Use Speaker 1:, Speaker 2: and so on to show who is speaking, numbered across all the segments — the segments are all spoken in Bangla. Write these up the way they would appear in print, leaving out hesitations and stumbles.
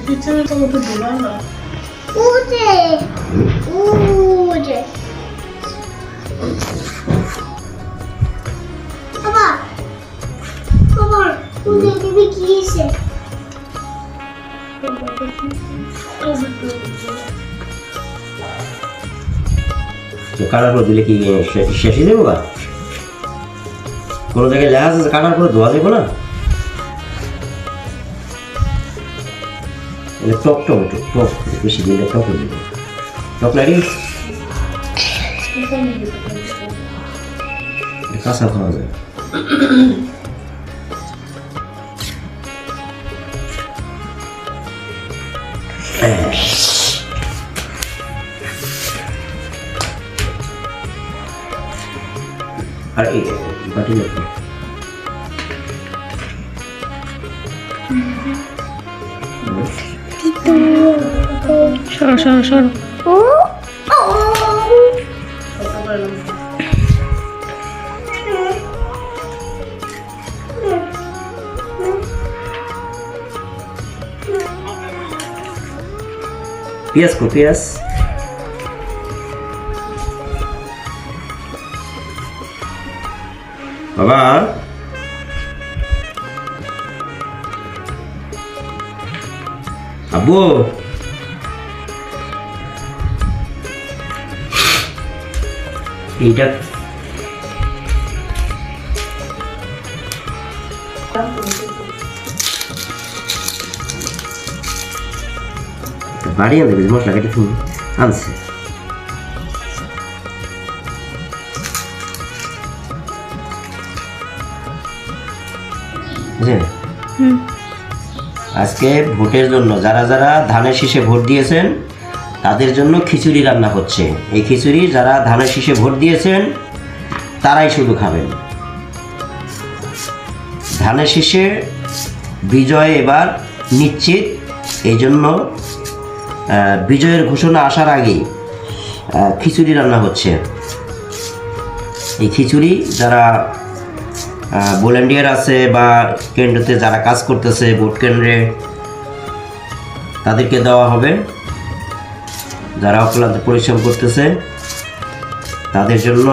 Speaker 1: পিছনে তো মতো দোলা না
Speaker 2: উঠে উঠে বাবা বাবা উঠে দিবি কি এসে
Speaker 3: কাটার পর দিলে কি শেষে দেবো বা কোনো জায়গায় লেখা আছে কাটার পরে ধোয়া দেবো না টক টমেটো টক বেশি দিলে টক দেবো টক লাগি কাঁচা খাওয়া যায় আর এই বাটি লাগবে
Speaker 1: সরো সরো সরো
Speaker 2: ও ও
Speaker 3: পেঁয়াজ কো পেঁয়াজ বাবা আব্বু এইটা বাড়ি আনতে গেছে মশলা কেটে তুমি আনছে বুঝলেন আজকে ভোটের জন্য যারা যারা ধানের শীষে ভোট দিয়েছেন তাদের জন্য খিচুড়ি রান্না হচ্ছে এই খিচুড়ি যারা ধানের শীষে ভোট দিয়েছেন তারাই শুধু খাবেন ধানের শীষে বিজয় এবার নিশ্চিত এই জন্য বিজয়ের ঘোষণা আসার আগেই খিচুড়ি রান্না হচ্ছে এই খিচুড়ি যারা ভলেন্টিয়ার আছে বা কেন্দ্রতে যারা কাজ করতেছে ভোট কেন্দ্রে তাদেরকে দেওয়া হবে যারা অক্লান্ত পরিশ্রম করতেছে তাদের জন্য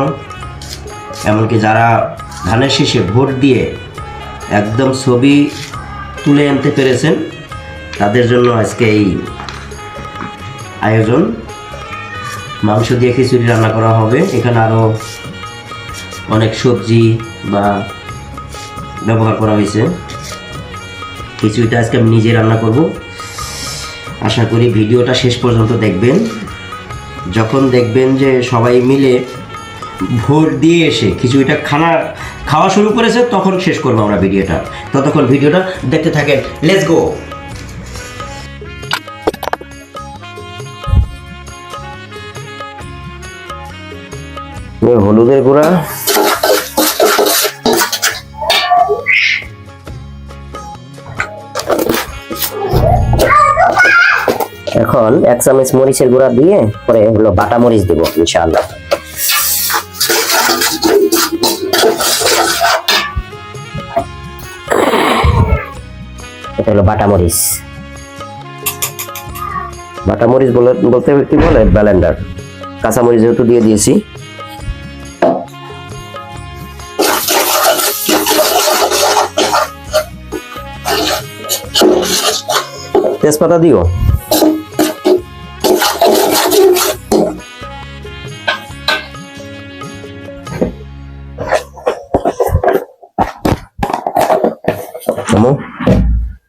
Speaker 3: এমনকি যারা ধানের শীষে ভোট দিয়ে একদম ছবি তুলে আনতে পেরেছেন তাদের জন্য আজকে এই আয়োজন মাংস দিয়ে খিচুড়ি রান্না করা হবে এখানে আরও অনেক সবজি বা ব্যবহার করা হয়েছে খিচুড়িটা আজকে আমি নিজে রান্না করব আশা করি ভিডিওটা শেষ পর্যন্ত দেখবেন যখন দেখবেন যে সবাই মিলে ভোট দিয়ে এসে খিচুড়িটা খাওয়া শুরু করেছে তখন শেষ করবো আমরা ভিডিওটা ততক্ষণ ভিডিওটা দেখতে থাকেন লেটস গো হলুদের গুঁড়া এখন 1 চামচ মরিচের গুঁড়া দিয়ে পরে হলো বাটা মরিচ দেব ইনশাআল্লাহ এটা হলো বাটা মরিচ বলতে কি বলে ব্লেন্ডার কাঁচা মরিচ যেহেতু দিয়ে দিয়েছি তেজপাতা দিও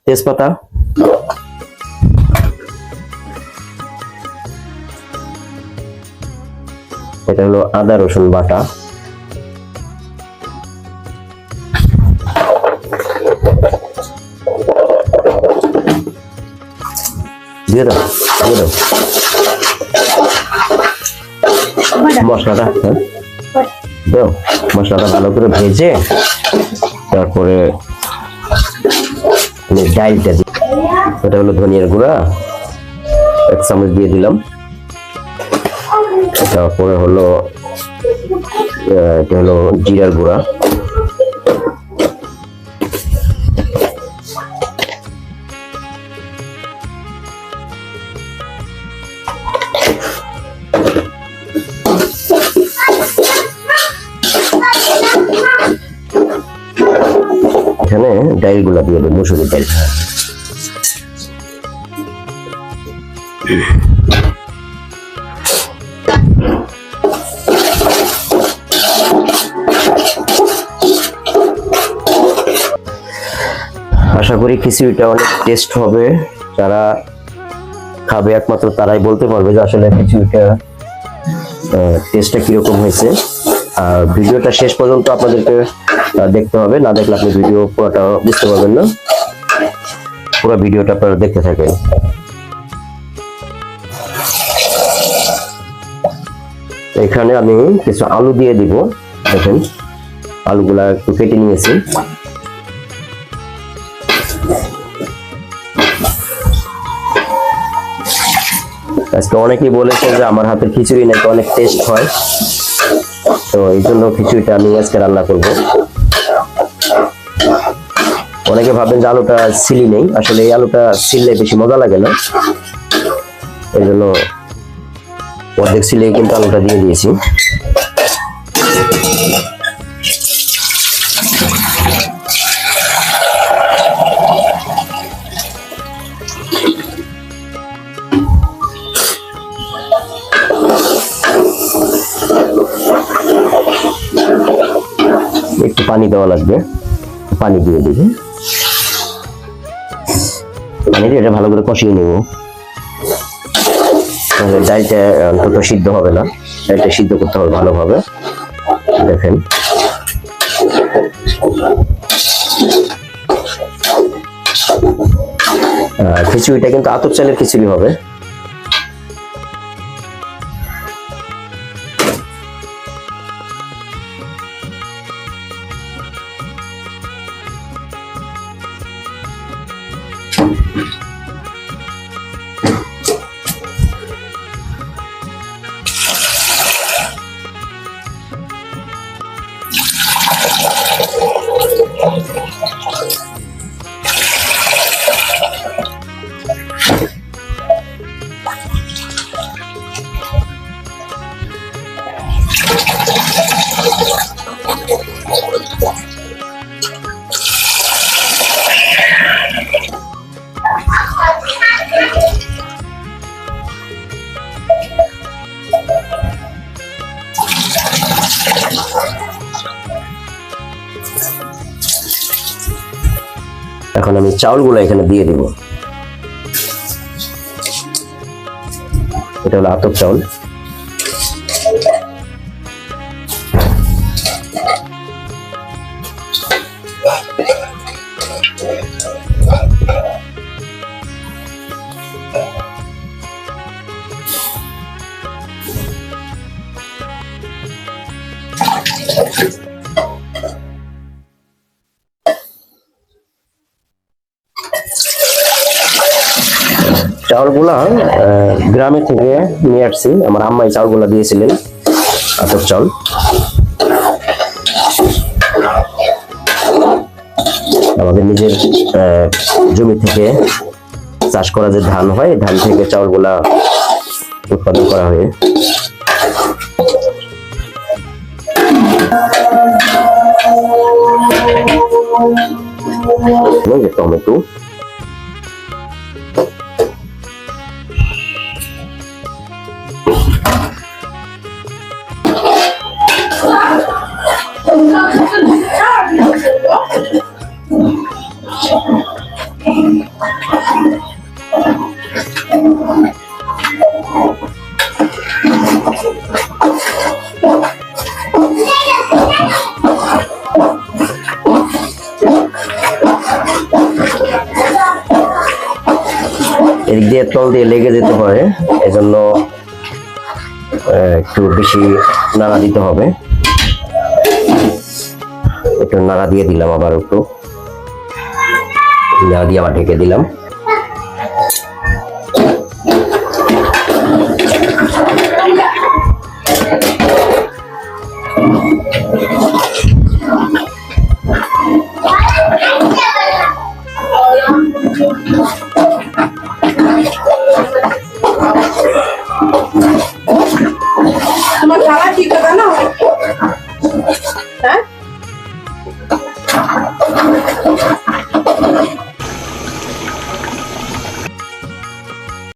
Speaker 3: তেজপাতা এটা হলো আদা রসুন বাটা দিয়ে দাও মশলাটা দাও মশলাটা ভালো করে ভেজে তারপরে ডালটা দিই এটা হলো ধনিয়ার গুঁড়া 1 চামচ দিয়ে দিলাম তারপরে হলো এটা হলো জিরার গুঁড়া ডালগুলা দিয়ে দেবো, মুসুরির ডাল। আশা করি খিচুড়িটা অনেক টেস্ট হবে। যারা খাবে একমাত্র তারাই বলতে পারবে যে আসলে খিচুড়িটা টেস্টটা কিরকম হয়েছে। আর ভিডিওটা শেষ পর্যন্ত আপনাদেরকে দেখতে হবে, না দেখলে আপনি ভিডিও পুরোটা বুঝতে পারবেন না। পুরো ভিডিওটা আপনারা দেখতে থাকেন। এখানে আমি কিছু আলু দিয়ে দিব। দেখেন আলুগুলা একটু কেটে নিয়েছি। আজকে অনেকেই বলেছে যে আমার হাতের খিচুড়ি নাকি অনেক টেস্ট হয়, তো এই জন্য খিচুড়িটা আমি আজকে রান্না করব। অনেকে ভাবেন যে আলুটা সিলি নেই, আসলে এই আলুটা সিললে বেশি মজা লাগে না, এই জন্য অর্ধেক সিলে কিন্তু আলুটা দিয়ে দিয়েছি। একটু পানি দেওয়া লাগবে, পানি দিয়ে দিবি। পানি দিয়ে এটা ভালো করে কষিয়ে নেব, তাহলে ডালটা অন্তত সিদ্ধ হবে না, ডালটা সিদ্ধ করতে হবে ভালোভাবে। দেখেন খিচুড়িটা কিন্তু আতপ চালের খিচুড়ি হবে। এখন আমি চাউলগুলো এখানে দিয়ে দিব। এটা হলো আতপ চাউল। চাউলগুলা গ্রামে থেকে নিয়ে আসছি, আমার আম্মাই চাউলগুলা দিয়েছিলেন, আতপ চাউল। আমাদের নিজের জমি থেকে চাষ করা যে ধান হয়, ধান থেকে চাউলগুলা উৎপাদন করা হয়। টমেটো, এদিক দিয়ে তল দিয়ে লেগে যেতে পারে, এজন্য একটু বেশি নাড়া দিতে হবে। একটু নাড়া দিয়ে দিলাম, আবার একটু নাড়া দিয়ে আবার ঢেকে দিলাম।